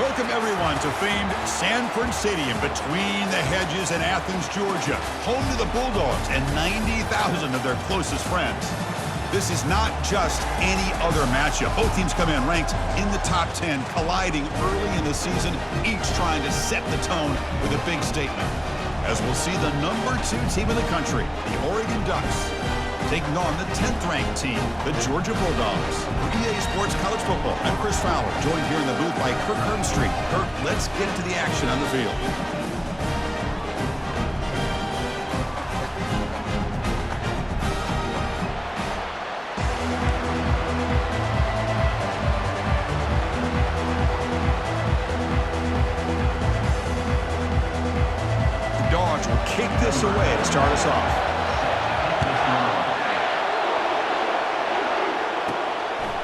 Welcome, everyone, to famed Sanford Stadium between the hedges in Athens, Georgia, home to the Bulldogs and 90,000 of their closest friends. This is not just any other matchup. Both teams come in ranked in the top 10, colliding early in the season, each trying to set the tone with a big statement. As we'll see the number 2 team in the country, the Oregon Ducks, taking on the 10th-ranked team, the Georgia Bulldogs. For EA Sports College Football, I'm Chris Fowler, joined here in the booth by Kirk Herbstreit. Kirk, let's get to the action on the field. The Dogs will kick this away to start us off.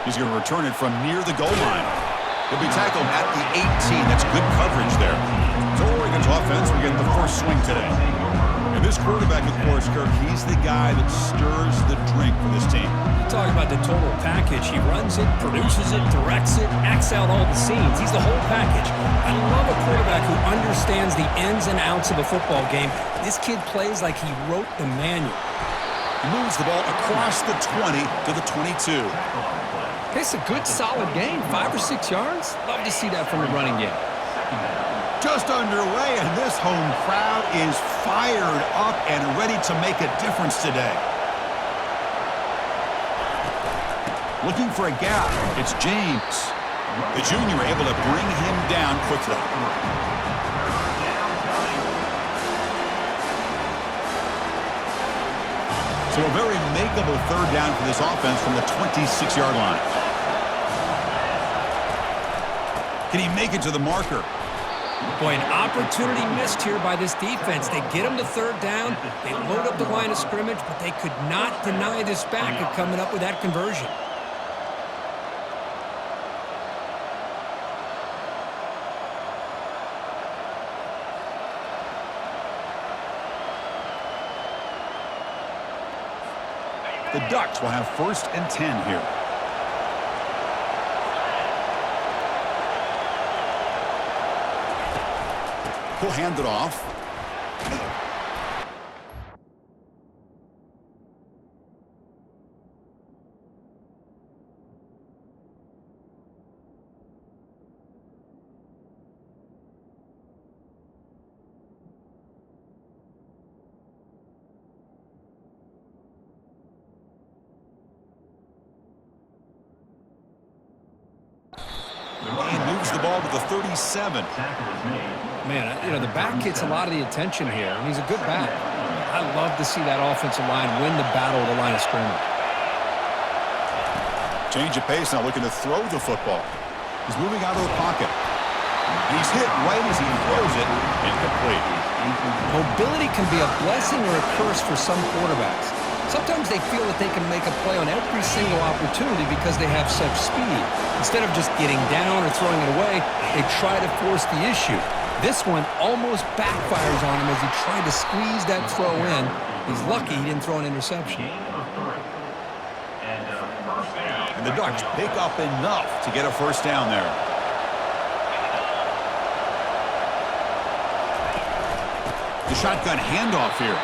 He's going to return it from near the goal line. He'll be tackled at the 18. That's good coverage there. So Oregon's offense will get the first swing today. And this quarterback, of course, Kirk, he's the guy that stirs the drink for this team. You talk about the total package. He runs it, produces it, directs it, acts out all the scenes. He's the whole package. I love a quarterback who understands the ins and outs of a football game. This kid plays like he wrote the manual. He moves the ball across the 20 to the 22. It's a good, solid game. 5 or 6 yards. Love to see that from the running game. Just underway, and this home crowd is fired up and ready to make a difference today. Looking for a gap. It's James. The junior able to bring him down quickly. So a very makeable third down for this offense from the 26-yard line. Can he make it to the marker? Boy, an opportunity missed here by this defense. They get him to third down. They load up the line of scrimmage, but they could not deny this back of coming up with that conversion. The Ducks will have 1st and 10 here. He'll hand it off. And moves the ball to the 37. Man, the back gets a lot of the attention here, and he's a good back. I love to see that offensive line win the battle of the line of scrimmage. Change of pace now, looking to throw the football. He's moving out of the pocket. And he's hit right as he throws it. Incomplete. Mobility can be a blessing or a curse for some quarterbacks. Sometimes they feel that they can make a play on every single opportunity because they have such speed. Instead of just getting down or throwing it away, they try to force the issue. This one almost backfires on him as he tried to squeeze that throw in. He's lucky he didn't throw an interception. And the Ducks pick up enough to get a first down there. The shotgun handoff here.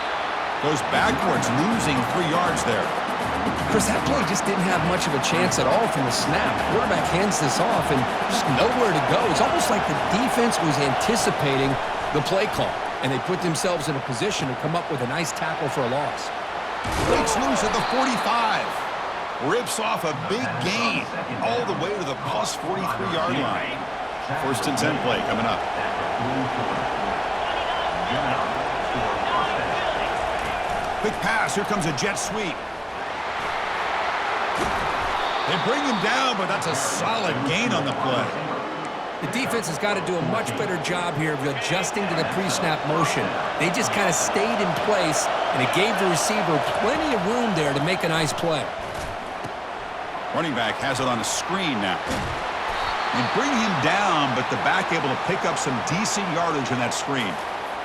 Goes backwards, losing 3 yards there. Chris, that play just didn't have much of a chance at all from the snap. Quarterback hands this off and just nowhere to go. It's almost like the defense was anticipating the play call, and they put themselves in a position to come up with a nice tackle for a loss. Breaks loose at the 45. Rips off a big gain all the way to the plus 43-yard line. 1st and 10 play coming up. Quick pass. Here comes a jet sweep. They bring him down, but that's a solid gain on the play. The defense has got to do a much better job here of adjusting to the pre-snap motion. They just kind of stayed in place, and it gave the receiver plenty of room there to make a nice play. Running back has it on a screen now. And bring him down, but the back able to pick up some decent yardage on that screen.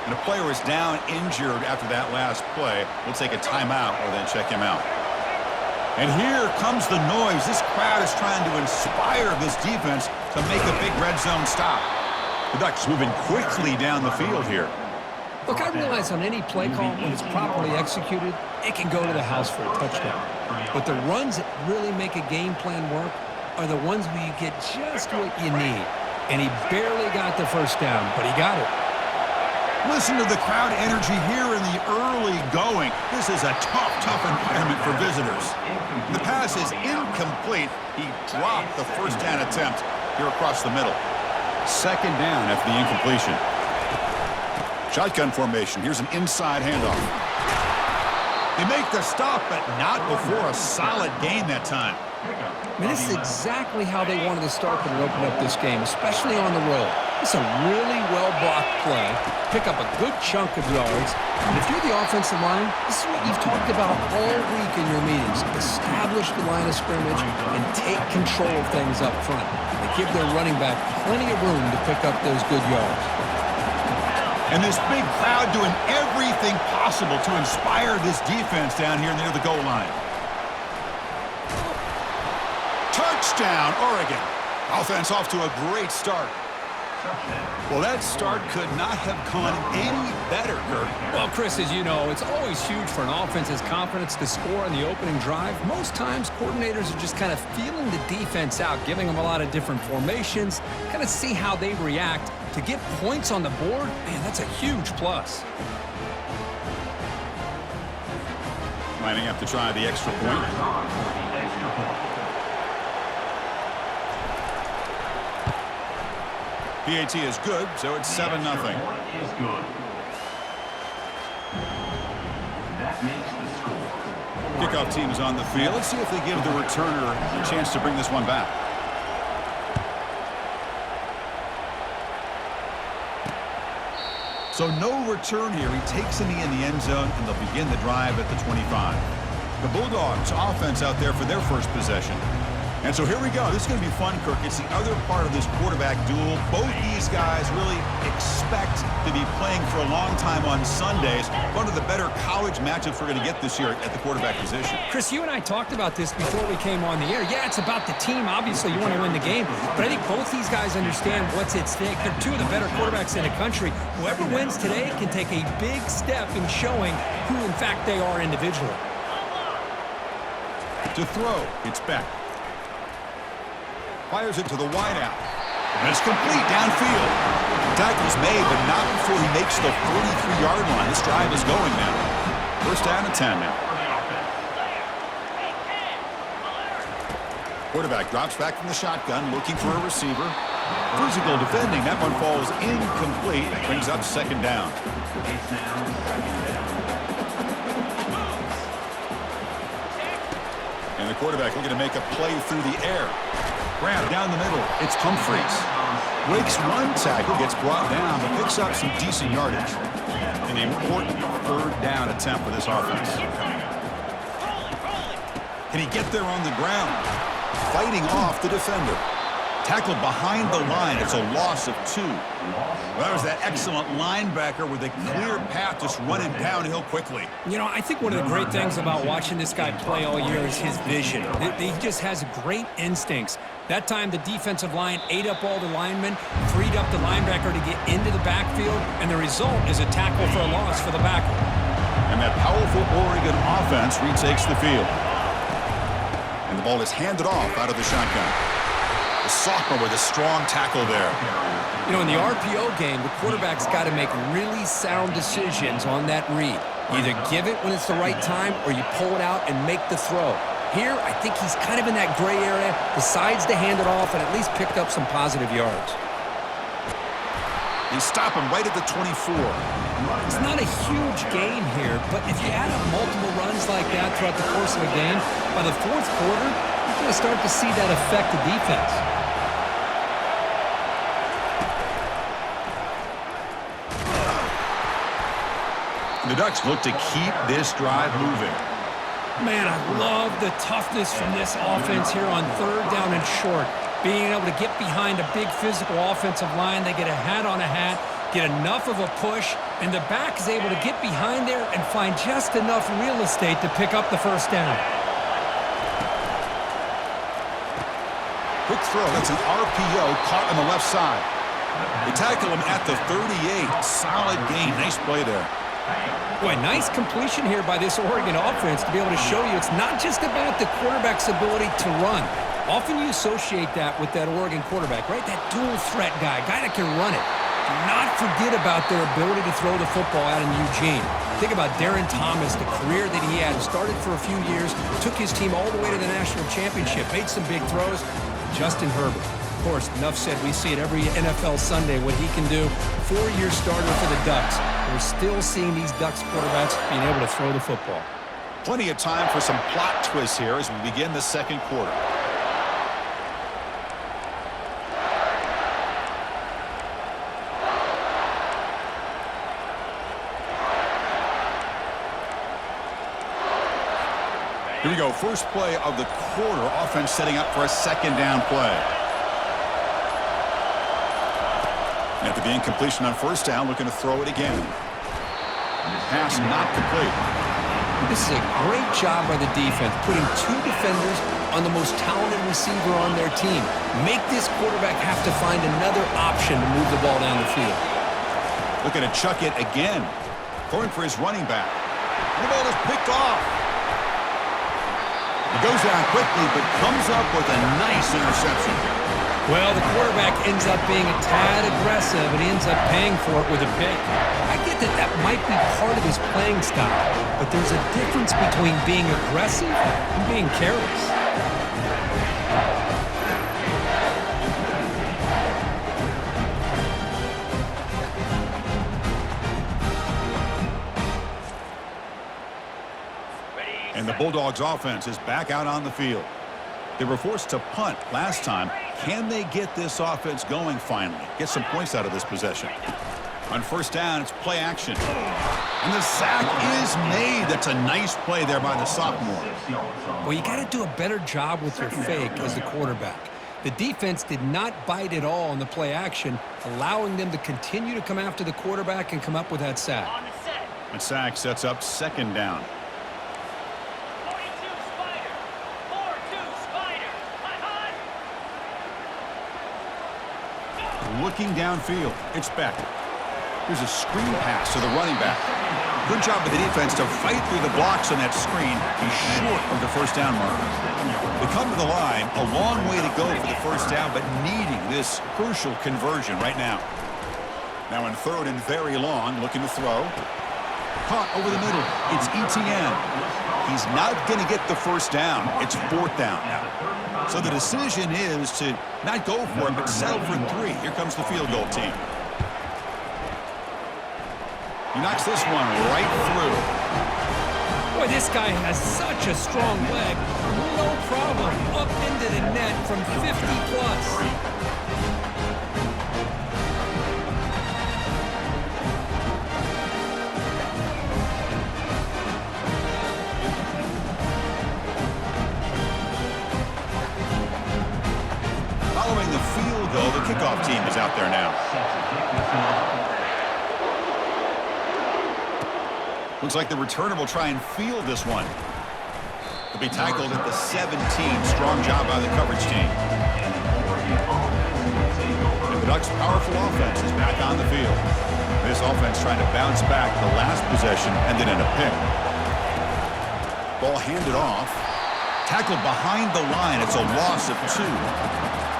And the player is down injured after that last play. We'll take a timeout or then check him out. And here comes the noise. This crowd is trying to inspire this defense to make a big red zone stop. The Ducks moving quickly down the field here. Look, I realize on any play call, when it's properly executed, it can go to the house for a touchdown. But the runs that really make a game plan work are the ones where you get just what you need. And he barely got the first down, but he got it. Listen to the crowd energy here in the early going. This is a tough environment for visitors. The pass is incomplete. He dropped the first down attempt here across the middle. Second down after the incompletion. Shotgun formation. Here's an inside handoff. They make the stop, but not before a solid gain that time. I mean, this is exactly how they wanted to start when they opened up this game, especially on the road. It's a really well-blocked play, pick up a good chunk of yards, and if you're the offensive line, this is what you've talked about all week in your meetings. Establish the line of scrimmage and take control of things up front. They give their running back plenty of room to pick up those good yards. And this big crowd doing everything possible to inspire this defense down here near the goal line. Touchdown, Oregon. Offense off to a great start. Well, that start could not have gone any better, Kirk. Well, Chris, as you know, it's always huge for an offense's confidence to score on the opening drive. Most times, coordinators are just kind of feeling the defense out, giving them a lot of different formations, kind of see how they react. To get points on the board, man, that's a huge plus. Lining up to try the extra point. PAT is good, so it's 7-0. Kickoff team is on the field. Let's see if they give the returner a chance to bring this one back. So no return here. He takes it in the end zone, and they'll begin the drive at the 25. The Bulldogs offense out there for their first possession. And so here we go. This is going to be fun, Kirk. It's the other part of this quarterback duel. Both these guys really expect to be playing for a long time on Sundays. One of the better college matchups we're going to get this year at the quarterback position. Chris, you and I talked about this before we came on the air. Yeah, it's about the team. Obviously, you want to win the game. But I think both these guys understand what's at stake. They're two of the better quarterbacks in the country. Whoever wins today can take a big step in showing who, in fact, they are individually. To throw, it's Beck. Fires it to the wideout. And it's complete downfield. Tackle's made, but not before he makes the 43-yard line. This drive is going now. First down and 10 now. Quarterback drops back from the shotgun, looking for a receiver. Physical defending. That one falls incomplete. Brings up second down. And the quarterback looking to make a play through the air. Grab down the middle. It's Humphreys. Breaks one tackle, gets brought down, but picks up some decent yardage. An important third down attempt for this offense. Can he get there on the ground? Fighting off the defender. Tackled behind the line. It's a loss of 2. Well, that was that excellent linebacker with a clear path just running downhill quickly. You know, I think one of the great things about watching this guy play all year is his vision. He just has great instincts. That time, the defensive line ate up all the linemen, freed up the linebacker to get into the backfield, and the result is a tackle for a loss for the backer. And that powerful Oregon offense retakes the field. And the ball is handed off out of the shotgun. The sophomore with a strong tackle there. You know, in the RPO game, the quarterback's got to make really sound decisions on that read. You either give it when it's the right time or you pull it out and make the throw. Here, I think he's kind of in that gray area, decides to hand it off and at least picked up some positive yards. They stop him right at the 24. It's not a huge gain here, but if you add up multiple runs like that throughout the course of a game, by the fourth quarter, you're going to start to see that affect the defense. The Ducks look to keep this drive moving. Man, I love the toughness from this offense here on third down and short. Being able to get behind a big physical offensive line, they get a hat on a hat, get enough of a push, and the back is able to get behind there and find just enough real estate to pick up the first down. Quick throw. That's an RPO caught on the left side. They tackle him at the 38. Solid gain. Nice play there. Boy, nice completion here by this Oregon offense to be able to show you it's not just about the quarterback's ability to run. Often you associate that with that Oregon quarterback, right? That dual threat guy that can run it. Do not forget about their ability to throw the football out in Eugene. Think about Darren Thomas, the career that he had. Started for a few years, took his team all the way to the national championship, made some big throws. Justin Herbert. Of course, enough said, we see it every NFL Sunday what he can do. 4-year starter for the Ducks. We're still seeing these Ducks quarterbacks being able to throw the football. Plenty of time for some plot twists here as we begin the second quarter. Here we go. First play of the quarter. Offense setting up for a second down play. After the incompletion on first down, looking to throw it again. Pass not complete. This is a great job by the defense, putting 2 defenders on the most talented receiver on their team. Make this quarterback have to find another option to move the ball down the field. Looking to chuck it again. Throwing for his running back. The ball is picked off. He goes down quickly, but comes up with a nice interception. Well, the quarterback ends up being a tad aggressive, and he ends up paying for it with a pick. I get that might be part of his playing style, but there's a difference between being aggressive and being careless. And the Bulldogs offense is back out on the field. They were forced to punt last time. Can they get this offense going finally? Get some points out of this possession. On first down, it's play action. And the sack is made. That's a nice play there by the sophomore. Well, you got to do a better job with your fake as the quarterback. The defense did not bite at all on the play action, allowing them to continue to come after the quarterback and come up with that sack. And sack sets up second down. Looking downfield, it's Beck. Here's a screen pass to the running back. Good job by the defense to fight through the blocks on that screen. He's short of the first down marker. They come to the line, a long way to go for the first down, but needing this crucial conversion right now. Now in third and very long, looking to throw. Caught over the middle. It's Etienne. He's not going to get the first down. It's fourth down now. So the decision is to not go for it, but settle for 3. Here comes the field goal team. He knocks this one right through. Boy, this guy has such a strong leg. No problem. Up into the net from 50 plus. Following the field goal, the kickoff team is out there now. Looks like the returner will try and field this one. He'll be tackled at the 17. Strong job by the coverage team. And the Ducks' powerful offense is back on the field. This offense trying to bounce back the last possession and then in a pick. Ball handed off. Tackled behind the line. It's a loss of 2.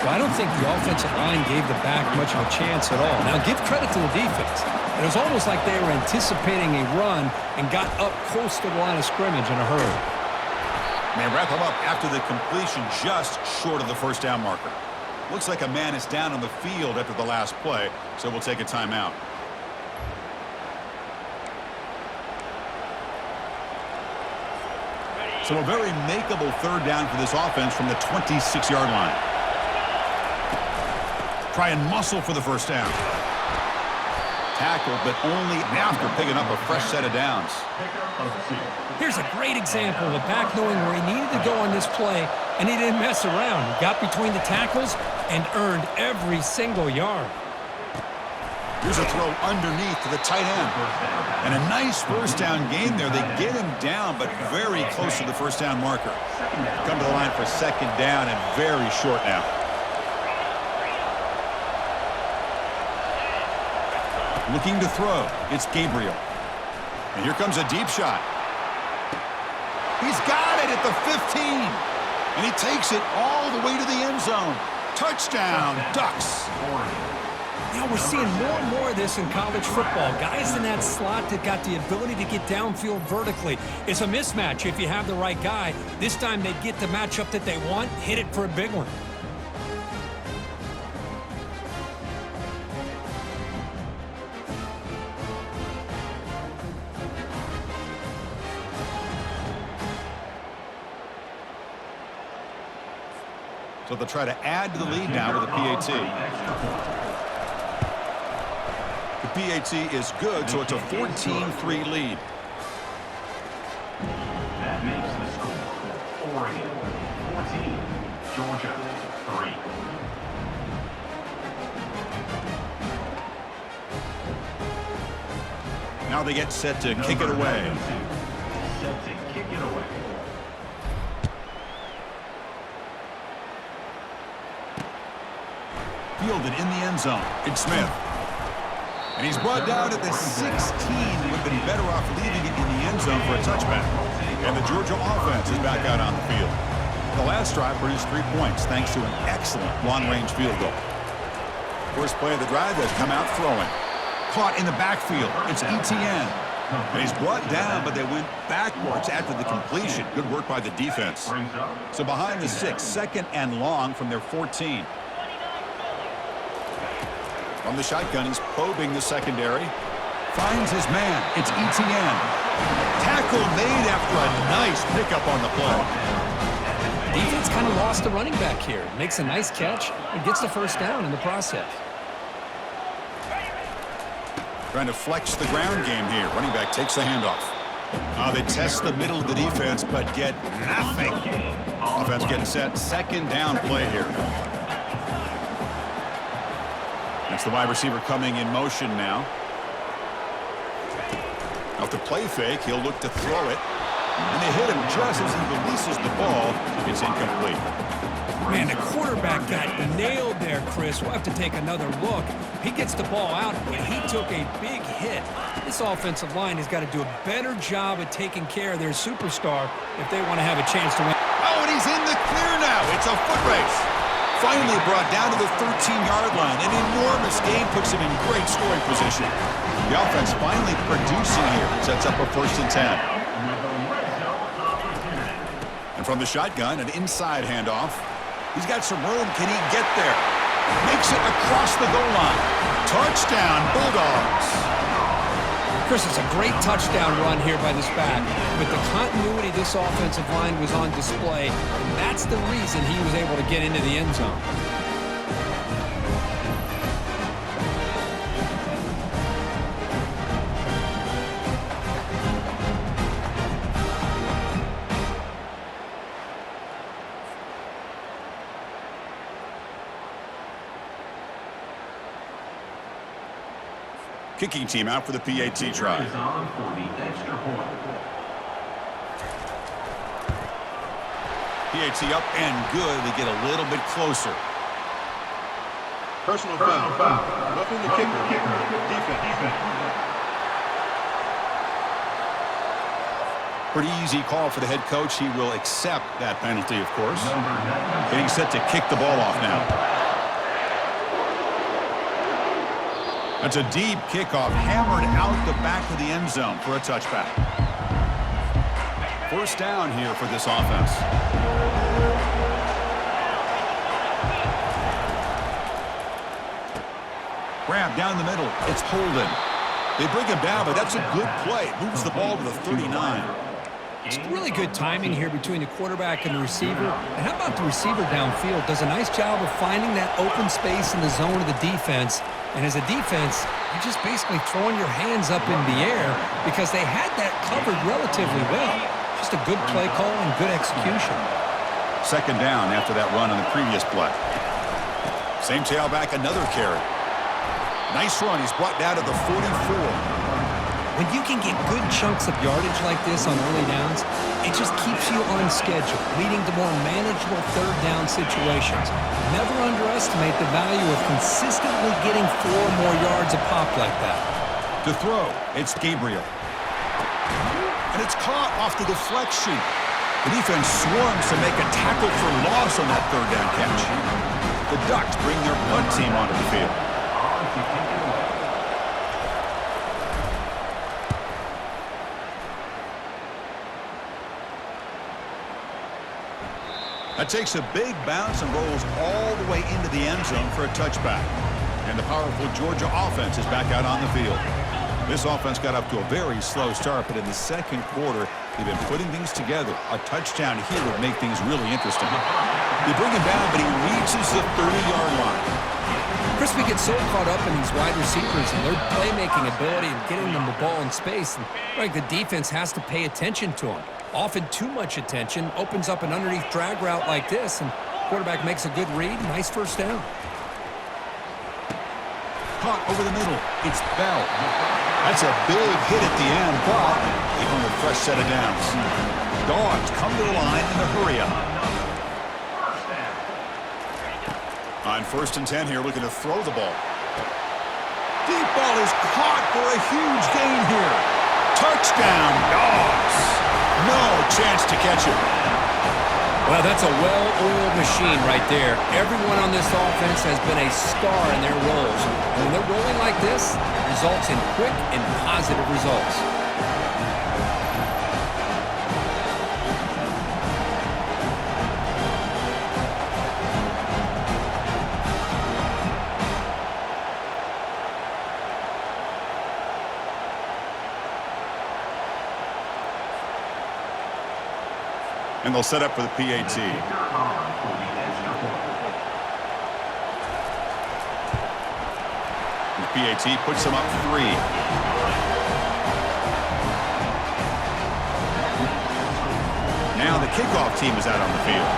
Well, I don't think the offensive line gave the back much of a chance at all. Now, give credit to the defense. It was almost like they were anticipating a run and got up close to the line of scrimmage in a hurry. They wrap him up after the completion just short of the first down marker. Looks like a man is down on the field after the last play, so we'll take a timeout. So a very makeable third down for this offense from the 26-yard line. Try and muscle for the first down. Tackle, but only after picking up a fresh set of downs. Here's a great example of a back knowing where he needed to go on this play, and he didn't mess around. He got between the tackles and earned every single yard. Here's a throw underneath to the tight end. And a nice first down game there. They get him down, but very close to the first down marker. Come to the line for second down and very short now. Looking to throw. It's Gabriel. And here comes a deep shot. He's got it at the 15. And he takes it all the way to the end zone. Touchdown, Ducks. Now we're seeing more and more of this in college football. Guys in that slot that got the ability to get downfield vertically. It's a mismatch if you have the right guy. This time they get the matchup that they want, hit it for a big one. So they'll try to add to the lead now with a PAT. The PAT is good, so it's a 14-3 lead. That makes the score Oregon 14, Georgia 3. Now they get set to kick it away. Set to kick it away. Fielded in the end zone. It's Smith. And he's brought down at the 16. Would have been better off leaving it in the end zone for a touchback. And the Georgia offense is back out on the field. The last drive produced 3 points thanks to an excellent long-range field goal. First play of the drive, they've come out throwing. Caught in the backfield. It's ETN. And he's brought down, but they went backwards after the completion. Good work by the defense. So behind the 6, second and long from their 14. From the shotgun, he's probing the secondary. Finds his man. It's ETN. Tackle made after a nice pickup on the play. Defense kind of lost the running back here. Makes a nice catch and gets the first down in the process. Trying to flex the ground game here. Running back takes the handoff. They test the middle of the defense, but get nothing. Offense getting set. Second down play here. That's the wide receiver coming in motion now. Off the play fake, he'll look to throw it. And they hit him just as he releases the ball. It's incomplete. Man, the quarterback got nailed there, Chris. We'll have to take another look. He gets the ball out, but he took a big hit. This offensive line has got to do a better job of taking care of their superstar if they want to have a chance to win. Oh, and he's in the clear now. It's a foot race. Finally brought down to the 13-yard line. An enormous gain puts him in great scoring position. The offense finally producing here. Sets up a 1st and 10. And from the shotgun, an inside handoff. He's got some room. Can he get there? Makes it across the goal line. Touchdown, Bulldogs. Chris, it's a great touchdown run here by this back, but the continuity of this offensive line was on display, and that's the reason he was able to get into the end zone. Kicking team out for the PAT try. Is on for the extra point. PAT up and good. They get a little bit closer. Personal foul. Roughing the kicker. Defense. Pretty easy call for the head coach. He will accept that penalty, of course. Getting set to kick the ball off now. That's a deep kickoff, hammered out the back of the end zone for a touchback. First down here for this offense. Grab down the middle. It's Holden. They bring him down, but that's a good play. Moves the ball to the 39. It's really good timing here between the quarterback and the receiver. And how about the receiver downfield? Does a nice job of finding that open space in the zone of the defense. And as a defense, you're just basically throwing your hands up in the air because they had that covered relatively well. Just a good play call and good execution. Second down after that run on the previous play. Same tailback, another carry. Nice run. He's brought down to the 44. When you can get good chunks of yardage like this on early downs, it just keeps you on schedule, leading to more manageable third down situations. Never underestimate the value of consistently getting 4 more yards a pop like that. To throw, it's Gabriel. And it's caught off the deflection. The defense swarms to make a tackle for loss on that third down catch. The Ducks bring their punt team onto the field. That takes a big bounce and rolls all the way into the end zone for a touchback. And the powerful Georgia offense is back out on the field. This offense got up to a very slow start, but in the second quarter, they've been putting things together. A touchdown here would make things really interesting. They bring him down, but he reaches the 30-yard line. Chris, we get so caught up in these wide receivers and their playmaking ability and getting them the ball in space. And like the defense has to pay attention to them. Often too much attention opens up an underneath drag route like this, and quarterback makes a good read. Nice first down. Caught over the middle. It's Bell. That's a big hit at the end, but they earn a fresh set of downs. Dogs come to the line in the hurry up. On 1st and 10 here, looking to throw the ball. Deep ball is caught for a huge gain here. Touchdown, Dogs. No chance to catch it. Well, that's a well-oiled machine right there. Everyone on this offense has been a star in their roles. And when they're rolling like this, it results in quick and positive results. And they'll set up for the PAT. The PAT puts them up 3. Now the kickoff team is out on the field.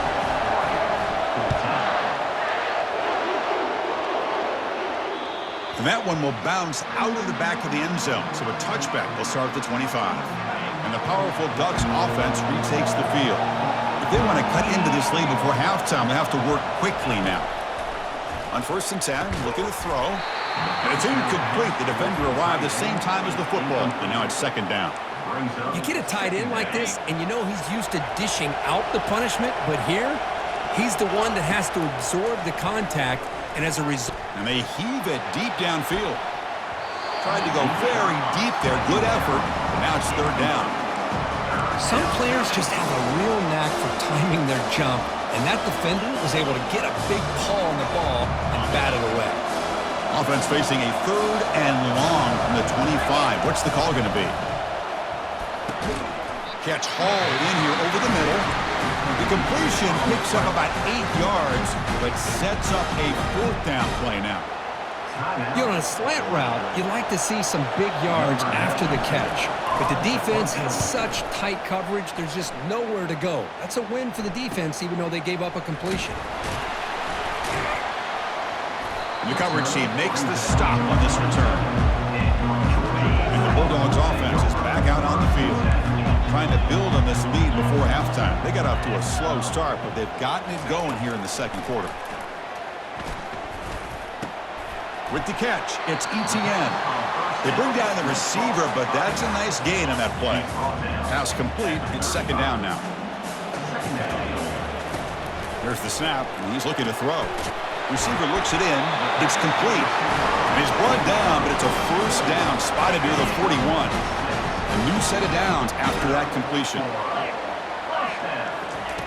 And that one will bounce out of the back of the end zone. So a touchback will start at the 25. And the powerful Ducks offense retakes the field. If they want to cut into this lead before halftime, they have to work quickly now. On 1st and 10, looking to throw. And it's incomplete. The defender arrived the same time as the football. And now it's 2nd down. You get a tight end like this, and you know he's used to dishing out the punishment, but here, he's the one that has to absorb the contact, and as a result... And they heave it deep downfield. Tried to go very deep there. Good effort. And now it's 3rd down. Some players just have a real knack for timing their jump, and that defender was able to get a big paw on the ball and bat it away. Offense facing a 3rd and long from the 25. What's the call going to be? Catch hauled in here over the middle. The completion picks up about 8 yards, but sets up a 4th down play now. You know, on a slant route, you'd like to see some big yards after the catch. But the defense has such tight coverage, there's just nowhere to go. That's a win for the defense, even though they gave up a completion. And the coverage team makes the stop on this return. And the Bulldogs offense is back out on the field, trying to build on this lead before halftime. They got off to a slow start, but they've gotten it going here in the second quarter. With the catch, it's Etienne. They bring down the receiver, but that's a nice gain on that play. Pass complete. It's 2nd down now. There's the snap, and he's looking to throw. Receiver looks it in. It's complete. And he's brought down, but it's a 1st down, spotted near the 41. A new set of downs after that completion.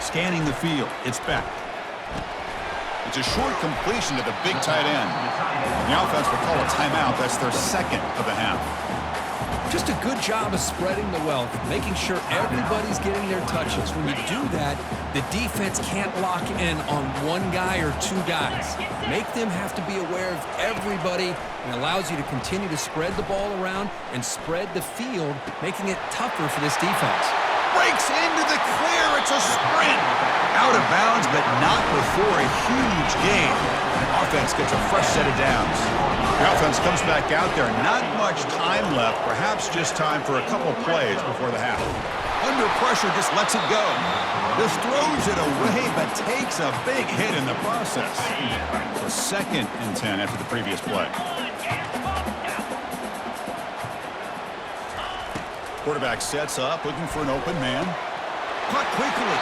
Scanning the field. It's Beck. It's a short completion to the big tight end. The offense will call a timeout. That's their 2nd of the half. Just a good job of spreading the wealth, making sure everybody's getting their touches. When you do that, the defense can't lock in on one guy or 2 guys. Make them have to be aware of everybody, and allows you to continue to spread the ball around and spread the field, making it tougher for this defense. breaks into the clear. It's a sprint. Out of bounds, but not before a huge gain. Offense gets a fresh set of downs. The offense comes back out there. Not much time left. Perhaps just time for a couple plays before the half. Under pressure, just lets it go. Just throws it away, but takes a big hit in the process. So 2nd and 10 after the previous play. Quarterback sets up, looking for an open man. Caught quickly.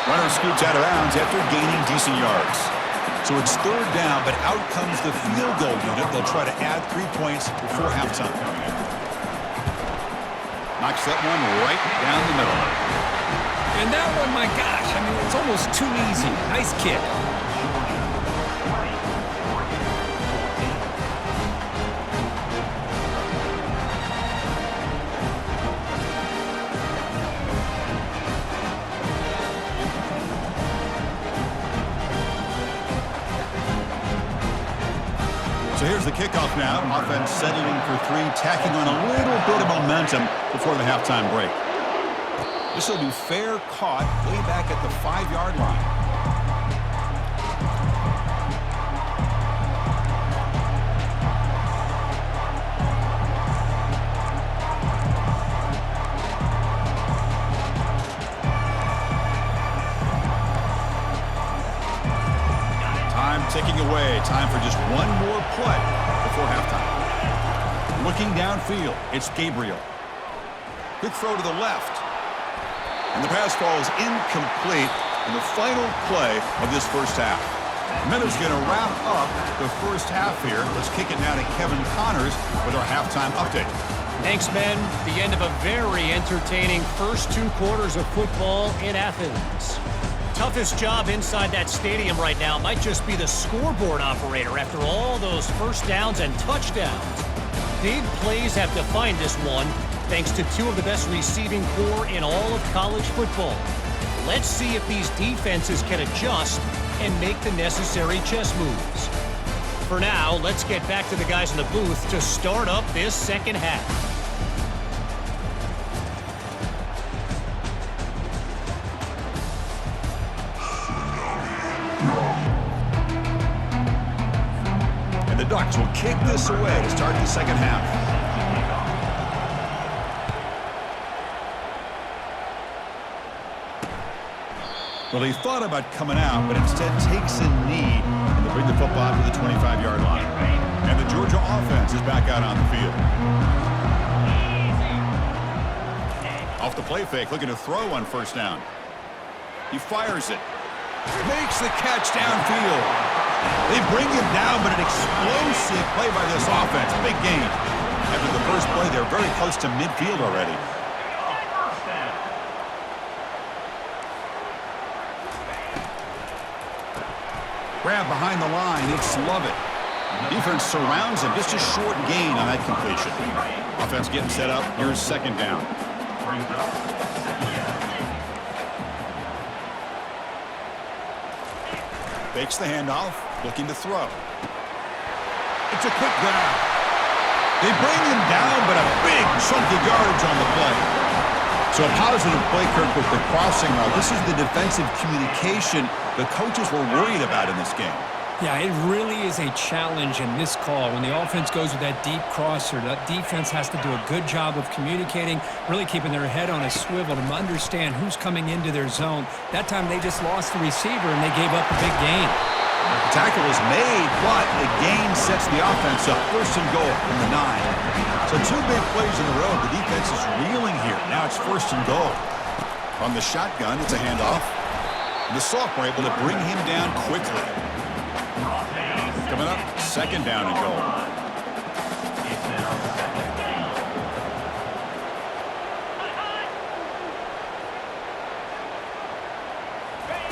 Runner scoots out of bounds after gaining decent yards. So it's 3rd down, but out comes the field goal unit. They'll try to add 3 points before halftime. Knocks that one right down the middle. And that one, my gosh, I mean, it's almost too easy. Nice kick. So here's the kickoff now. Offense settling for 3, tacking on a little bit of momentum before the halftime break. This will be fair caught way back at the 5-yard line. Ticking away. Time for just one more play before halftime. Looking downfield, it's Gabriel. Quick throw to the left. And the pass falls incomplete in the final play of this first half. Meadows going to wrap up the first half here. Let's kick it now to Kevin Connors with our halftime update. Thanks, Ben. The end of a very entertaining first 2 quarters of football in Athens. Toughest job inside that stadium right now might just be the scoreboard operator after all those first downs and touchdowns. Big plays have defined this one, thanks to 2 of the best receiving corps in all of college football. Let's see if these defenses can adjust and make the necessary chess moves. For now, let's get back to the guys in the booth to start up this second half. Ducks will kick this away to start the second half. Well, he thought about coming out, but instead takes a knee and they bring the football to the 25-yard line. And the Georgia offense is back out on the field. Off the play fake, looking to throw on 1st down. He fires it. Makes the catch downfield. They bring him down, but an explosive play by this offense. Big gain. After the first play, they're very close to midfield already. Grab behind the line. It's Lovett. Defense surrounds him. Just a short gain on that completion. Offense getting set up. Here's 2nd down. Fakes the handoff, looking to throw. It's a quick grab. They bring him down, but a big chunk of yardage on the play. So a positive play, Kirk, with the crossing route. This is the defensive communication the coaches were worried about in this game. Yeah, it really is a challenge in this call. When the offense goes with that deep crosser, that defense has to do a good job of communicating, really keeping their head on a swivel to understand who's coming into their zone. That time they just lost the receiver and they gave up a big gain. The tackle is made, but the gain sets the offense up. 1st and goal from the 9. So 2 big plays in a row. The defense is reeling here. Now it's 1st and goal. From the shotgun, it's a handoff. The sophomore able to bring him down quickly. Coming up, 2nd down and goal.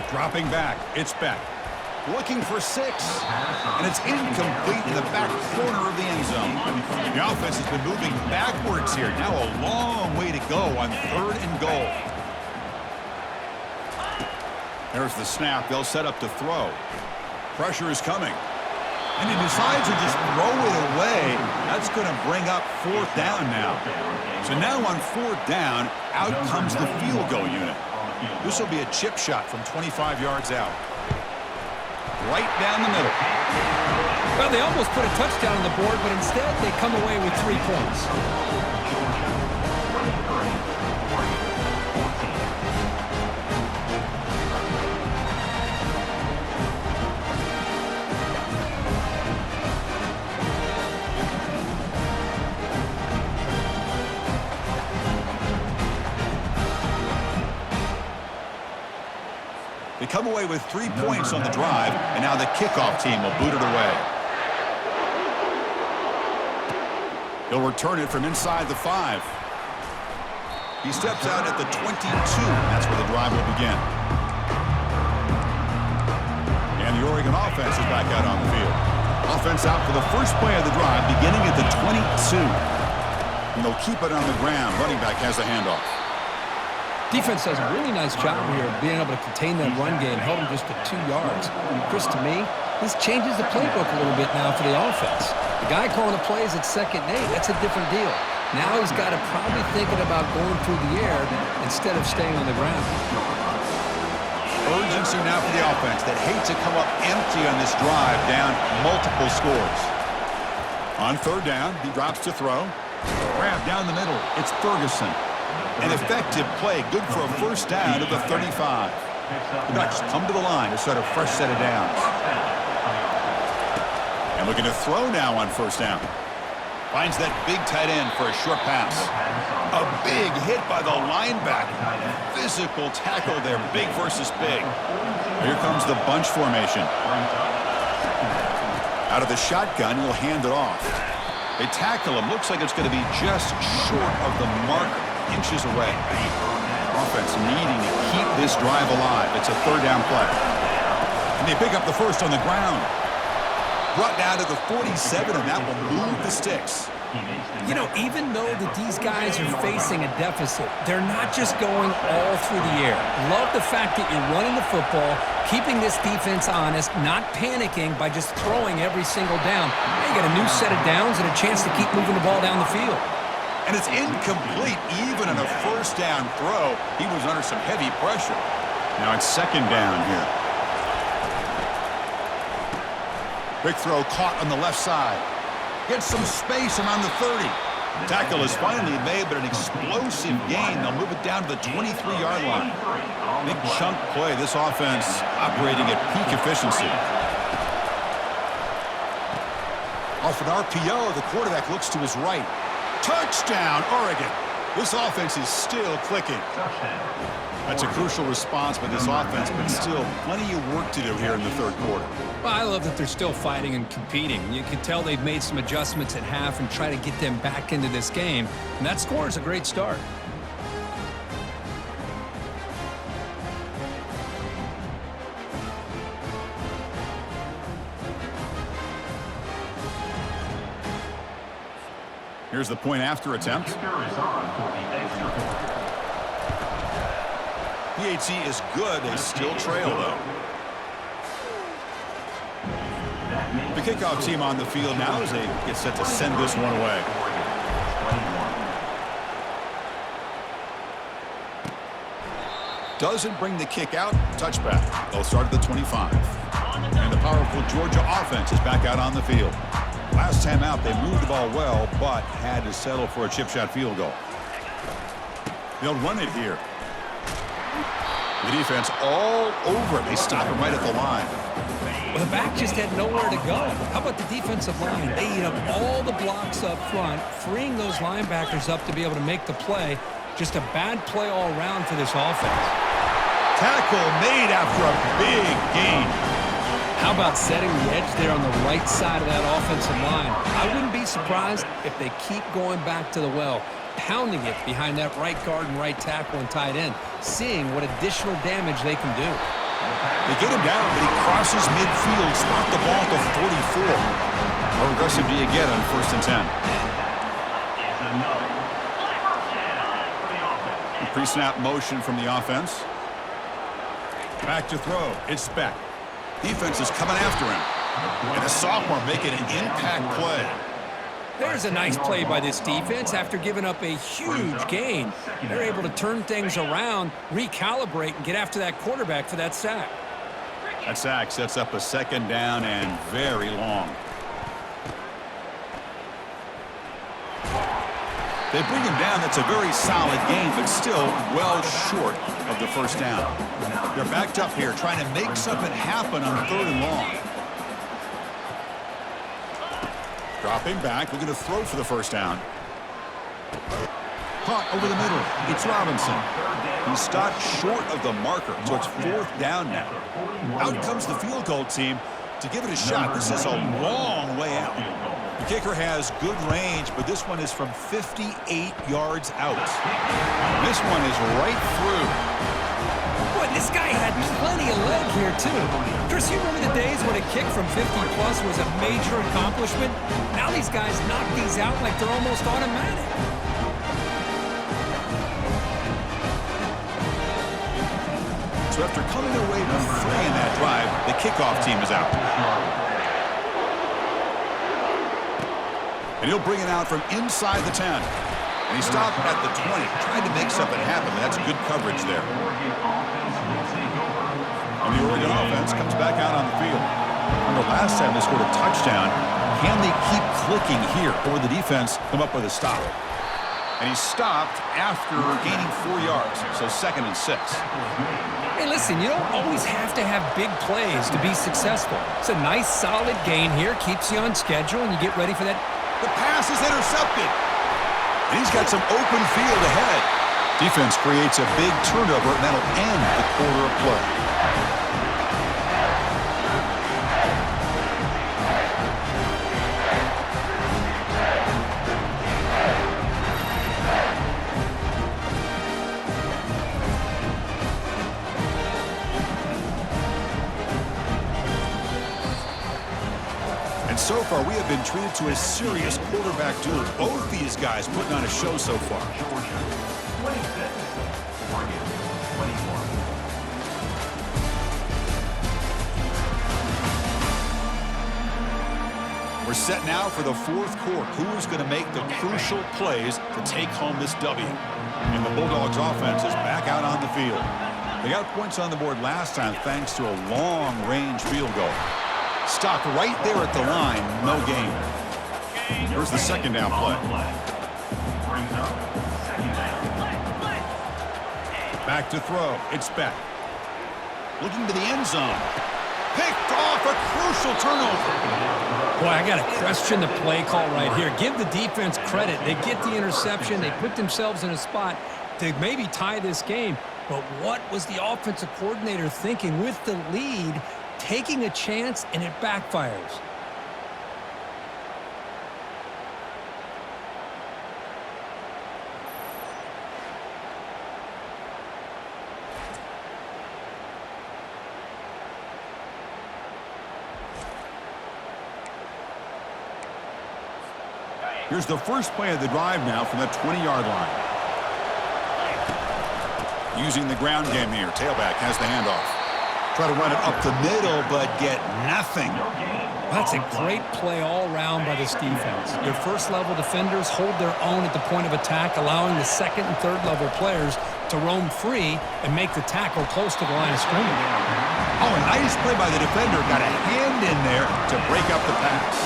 Dropping back, it's Beck. Looking for 6, and it's incomplete in the back corner of the end zone. The offense has been moving backwards here. Now a long way to go on 3rd and goal. There's the snap. They'll set up to throw. Pressure is coming. And he decides to just throw it away. That's going to bring up 4th down now. So now on 4th down, out comes the field goal unit. This will be a chip shot from 25 yards out. Right down the middle. Well, they almost put a touchdown on the board, but instead they come away with 3 points. They come away with 3 points on the drive, and now the kickoff team will boot it away. He'll return it from inside the 5. He steps out at the 22. That's where the drive will begin. And the Oregon offense is back out on the field. Offense out for the first play of the drive, beginning at the 22. And they'll keep it on the ground. Running back has the handoff. Defense does a really nice job here of being able to contain that run game, held them just at 2 yards. Chris, to me, this changes the playbook a little bit now for the offense. The guy calling the plays at 2nd and 8, that's a different deal. Now he's got to probably thinking about going through the air instead of staying on the ground. Urgency now for the offense that hate to come up empty on this drive, down multiple scores. On 3rd down, he drops to throw. Grab down the middle. It's Ferguson. An effective play, good for a 1st down at the 35. The Ducks come to the line to start a fresh set of downs. And looking to throw now on 1st down. Finds that big tight end for a short pass. A big hit by the linebacker. Physical tackle there, big versus big. Here comes the bunch formation. Out of the shotgun, he'll hand it off. They tackle him. Looks like it's going to be just short of the marker. Inches away. Offense needing to keep this drive alive. It's a 3rd down play. And they pick up the 1st on the ground. Brought down to the 47, and that will move the sticks. You know, even though that these guys are facing a deficit, they're not just going all through the air. Love the fact that you're running the football, keeping this defense honest, not panicking by just throwing every single down. Now you got a new set of downs and a chance to keep moving the ball down the field. And it's incomplete even on a 1st down throw. He was under some heavy pressure. Now it's 2nd down here. Big throw caught on the left side. Gets some space around the 30. Tackle is finally made, but an explosive gain. They'll move it down to the 23-yard line. Big chunk play. This offense operating at peak efficiency. Off an RPO, the quarterback looks to his right. Touchdown, Oregon. This offense is still clicking. That's a crucial response by this offense, but still plenty of work to do here in the 3rd quarter. Well, I love that they're still fighting and competing. You can tell they've made some adjustments at half and try to get them back into this game. And that score is a great start. Here's the point after attempt. PHC is good. They still trail, though. The kickoff team on the field now as they get set to send this one away. Doesn't bring the kick out. Touchback. They'll start at the 25. And the powerful Georgia offense is back out on the field. Last time out, they moved the ball well, but had to settle for a chip shot field goal. They'll run it here. The defense all over it. They stop him right at the line. Well, the back just had nowhere to go. How about the defensive line? They eat up all the blocks up front, freeing those linebackers up to be able to make the play. Just a bad play all around for this offense. Tackle made after a big gain. How about setting the edge there on the right side of that offensive line? I wouldn't be surprised if they keep going back to the well, pounding it behind that right guard and right tackle and tight end, seeing what additional damage they can do. They get him down, but he crosses midfield, spot the ball at the 44. How aggressive do you get on 1st and 10? Pre-snap motion from the offense. Back to throw. It's Beck. Defense is coming after him. And a sophomore making an impact play. There's a nice play by this defense after giving up a huge gain. They're able to turn things around, recalibrate, and get after that quarterback for that sack. That sack sets up a second down and very long. They bring him down. That's a very solid game, but still well short of the first down. They're backed up here trying to make something happen on 3rd and long. Dropping back, looking to throw for the first down. Caught over the middle. It's Robinson. He's stopped short of the marker, so it's 4th down now. Out comes the field goal team to give it a shot. This is a long way out. The kicker has good range, but this one is from 58 yards out. This one is right through. Boy, this guy had plenty of leg here, too. Chris, you remember the days when a kick from 50-plus was a major accomplishment? Now these guys knock these out like they're almost automatic. So after coming away with 3 in that drive, the kickoff team is out. And he'll bring it out from inside the 10. And he stopped at the 20. Tried to make something happen, but that's good coverage there. And the Oregon offense comes back out on the field. Remember last time they scored a touchdown. Can they keep clicking here? Or the defense come up with a stop? And he stopped after gaining 4 yards. So 2nd and 6. Hey, listen, you don't always have to have big plays to be successful. It's a nice, solid gain here. Keeps you on schedule, and you get ready for that. The pass is intercepted. And he's got some open field ahead. Defense creates a big turnover, and that'll end the quarter of play. So far, we have been treated to a serious quarterback duel. Both these guys putting on a show so far. Georgia 26, Oregon 21. We're set now for the 4th quarter. Who is going to make the crucial plays to take home this W? And the Bulldogs offense is back out on the field. They got points on the board last time thanks to a long-range field goal. Stopped right there at the line, no gain. Here's the 2nd down play. Back to throw. It's Beck. Looking to the end zone. Picked off, a crucial turnover. Boy, I got to question the play call right here. Give the defense credit. They get the interception. They put themselves in a spot to maybe tie this game. But what was the offensive coordinator thinking with the lead? Taking a chance, and it backfires. Here's the first play of the drive now from the 20-yard line. Using the ground game here. Tailback has the handoff. Try to run it up the middle, but get nothing. That's a great play all around by this defense. Your first-level defenders hold their own at the point of attack, allowing the 2nd and 3rd-level players to roam free and make the tackle close to the line of scrimmage. Oh, a nice play by the defender. Got a hand in there to break up the pass.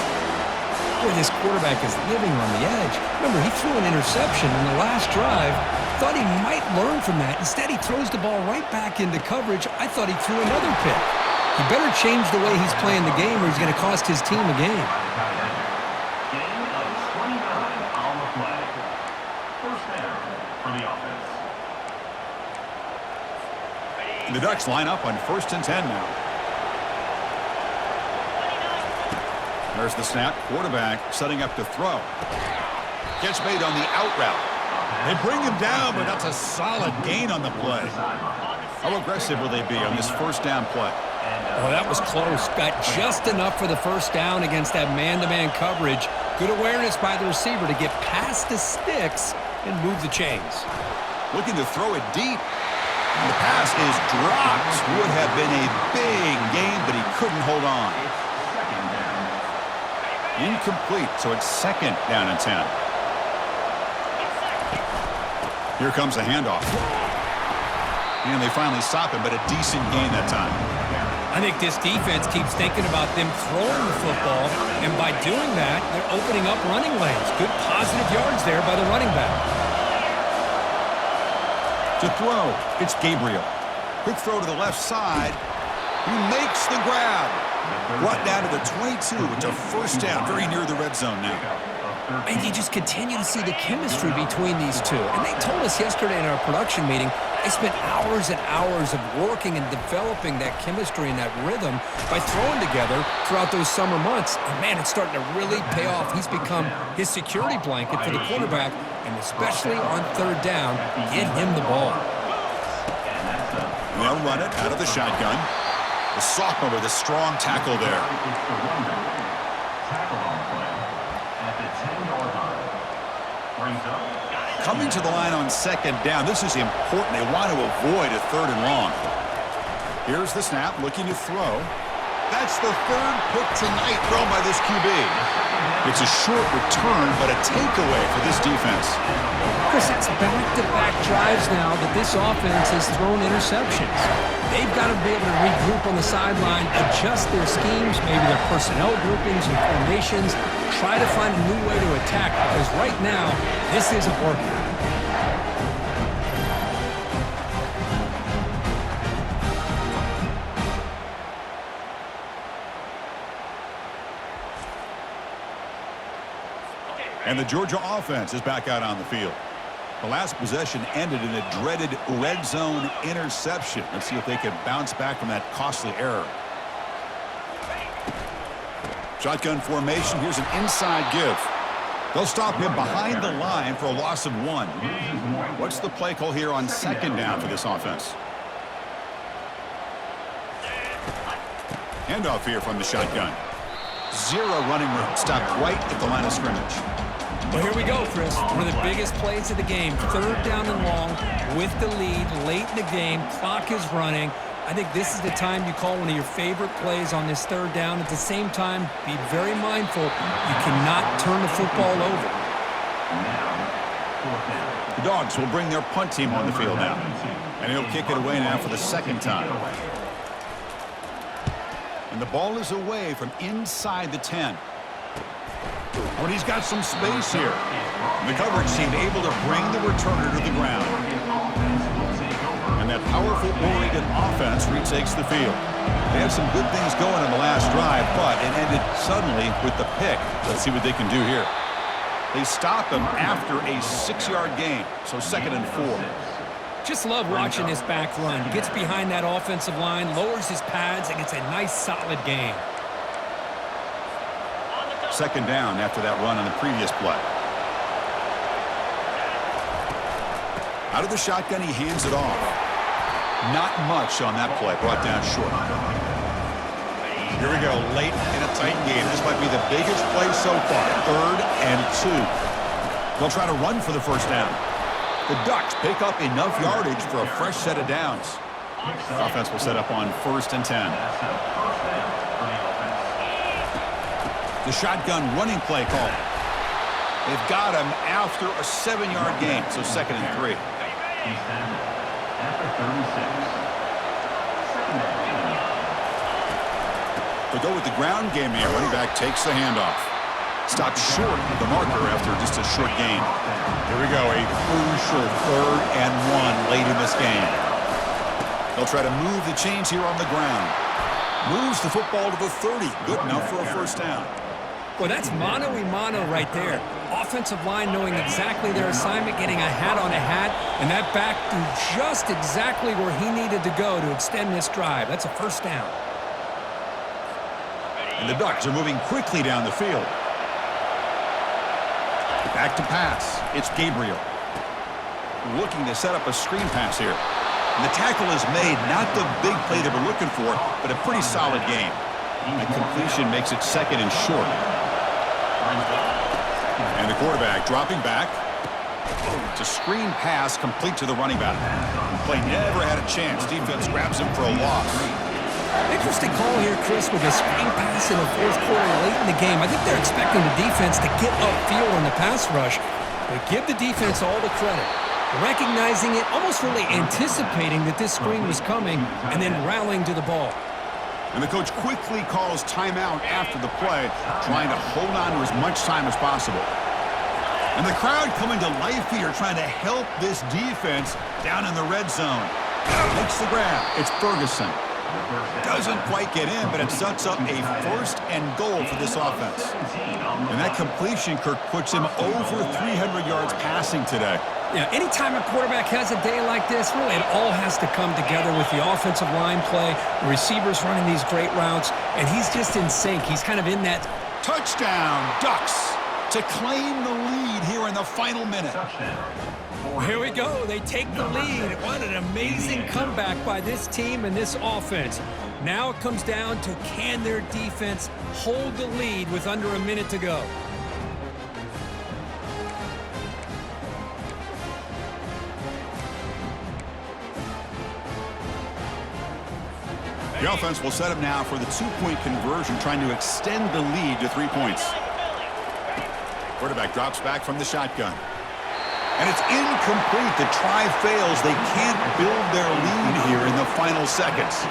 Boy, this quarterback is living on the edge. Remember, he threw an interception in the last drive. Thought he might learn from that. Instead, he throws the ball right back into coverage. I thought he threw another pick. He better change the way he's playing the game or he's going to cost his team a game. Gain of 29 on the play. First down for the offense. And the Ducks line up on 1st and 10 now. There's the snap. Quarterback setting up to throw. Gets made on the out route. They bring him down, but that's a solid gain on the play. How aggressive will they be on this 1st down play? Oh, that was close. Got just enough for the first down against that man-to-man coverage. Good awareness by the receiver to get past the sticks and move the chains. Looking to throw it deep. And the pass is dropped. Would have been a big gain, but he couldn't hold on. Incomplete, so it's 2nd down and 10. Here comes the handoff. And they finally stop him, but a decent gain that time. I think this defense keeps thinking about them throwing the football, and by doing that, they're opening up running lanes. Good positive yards there by the running back. To throw, it's Gabriel. Quick throw to the left side. He makes the grab. Brought down to the 22. It's a first down, very near the red zone now. And you just continue to see the chemistry between these two. And they told us yesterday in our production meeting, they spent hours and hours of working and developing that chemistry and that rhythm by throwing together throughout those summer months. And man, it's starting to really pay off. He's become his security blanket for the quarterback, and especially on 3rd down, get him the ball. They'll run it out of the shotgun. The sophomore with a strong tackle there. Coming to the line on 2nd down. This is important. They want to avoid a 3rd and long. Here's the snap, looking to throw. That's the 3rd pick tonight thrown by this QB. It's a short return, but a takeaway for this defense. Chris, that's back-to-back drives now that this offense has thrown interceptions. They've got to be able to regroup on the sideline, adjust their schemes, maybe their personnel groupings and formations, try to find a new way to attack, because right now, this isn't working. And the Georgia offense is back out on the field. The last possession ended in a dreaded red zone interception. Let's see if they can bounce back from that costly error. Shotgun formation. Here's an inside give. They'll stop him behind the line for a loss of 1. What's the play call here on 2nd down for this offense? Handoff here from the shotgun. 0 running room. Stopped right at the line of scrimmage. Well, here we go, Chris. One of the biggest plays of the game. 3rd down and long with the lead late in the game. Clock is running. I think this is the time you call one of your favorite plays on this 3rd down. At the same time, be very mindful. You cannot turn the football over. The Dogs will bring their punt team on the field now. And he'll kick it away now for the 2nd time. And the ball is away from inside the 10. When he's got some space here. The coverage team able to bring the returner to the ground. And that powerful Oregon offense retakes the field. They had some good things going in the last drive, but it ended suddenly with the pick. Let's see what they can do here. They stop him after a 6-yard gain, so 2nd and 4. Just love watching this back run. Gets behind that offensive line, lowers his pads, and gets a nice solid gain. 2nd down after that run on the previous play. Out of the shotgun, he hands it off. Not much on that play, brought down short. Here we go, late in a tight game. This might be the biggest play so far. 3rd and 2. They'll try to run for the 1st down. The Ducks pick up enough yardage for a fresh set of downs. The offense will set up on 1st and 10. The shotgun running play call. They've got him after a 7-yard gain, so 2nd and 3. They go with the ground game here. Running back takes the handoff. Stopped short of the marker after just a short gain. Here we go, a crucial 3rd and 1 late in this game. They'll try to move the chains here on the ground. Moves the football to the 30. Good enough for a 1st down. Well, that's mano-a-mano right there. Offensive line knowing exactly their assignment, getting a hat on a hat, and that back threw just exactly where he needed to go to extend this drive. That's a 1st down. And the Ducks are moving quickly down the field. Back to pass. It's Gabriel. Looking to set up a screen pass here. And the tackle is made. Not the big play they were looking for, but a pretty solid game. And completion makes it 2nd and short. And the quarterback dropping back. It's a screen pass complete to the running back. Play never had a chance. Defense grabs him for a loss. Interesting call here, Chris, with a screen pass in the fourth quarter late in the game. I think they're expecting the defense to get upfield in the pass rush, but give the defense all the credit. Recognizing it, almost really anticipating that this screen was coming, and then rallying to the ball. And the coach quickly calls timeout after the play, trying to hold on to as much time as possible. And the crowd coming to life here, trying to help this defense down in the red zone. Makes the grab. It's Ferguson. Doesn't quite get in, but it sets up a 1st and goal for this offense. And that completion, Kirk, puts him over 300 yards passing today. Yeah, anytime a quarterback has a day like this, really it all has to come together with the offensive line play, the receivers running these great routes, and he's just in sync. He's kind of in that. Touchdown, Ducks, to claim the lead here in the final minute. Here we go. They take the lead. What an amazing comeback by this team and this offense. Now it comes down to, can their defense hold the lead with under a minute to go? The offense will set up now for the 2-point conversion, trying to extend the lead to 3 points. Quarterback drops back from the shotgun. And it's incomplete. The try fails. They can't build their lead here in the final seconds.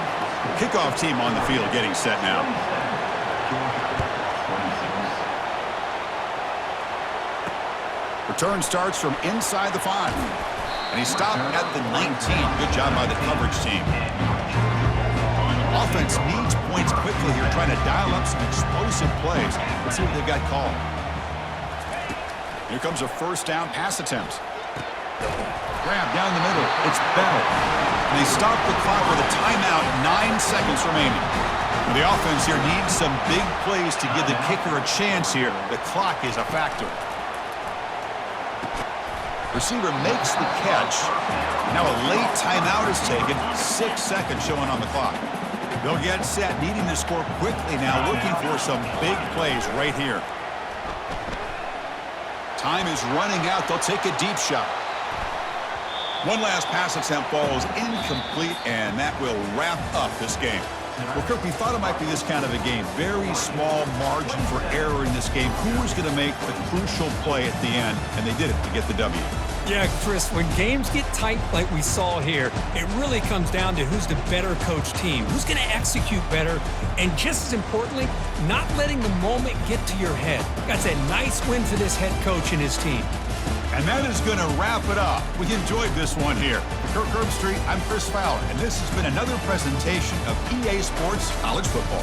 Kickoff team on the field getting set now. Return starts from inside the 5. And he stopped at the 19. Good job by the coverage team. Offense needs points quickly here, trying to dial up some explosive plays. Let's see what they've got called. Here comes a 1st down pass attempt. Grab down the middle. It's Bell. And they stop the clock with a timeout, 9 seconds remaining. And the offense here needs some big plays to give the kicker a chance here. The clock is a factor. Receiver makes the catch. Now a late timeout is taken. 6 seconds showing on the clock. They'll get set, needing to score quickly now, looking for some big plays right here. Time is running out. They'll take a deep shot. One last pass attempt falls incomplete, and that will wrap up this game. Well, Kirk, we thought it might be this kind of a game. Very small margin for error in this game. Who was going to make the crucial play at the end? And they did it to get the W. Yeah, Chris, when games get tight like we saw here, it really comes down to who's the better coach team, who's going to execute better, and just as importantly, not letting the moment get to your head. That's a nice win for this head coach and his team. And that is going to wrap it up. We enjoyed this one here. For Kirk Herbstreit, I'm Chris Fowler, and this has been another presentation of EA Sports College Football.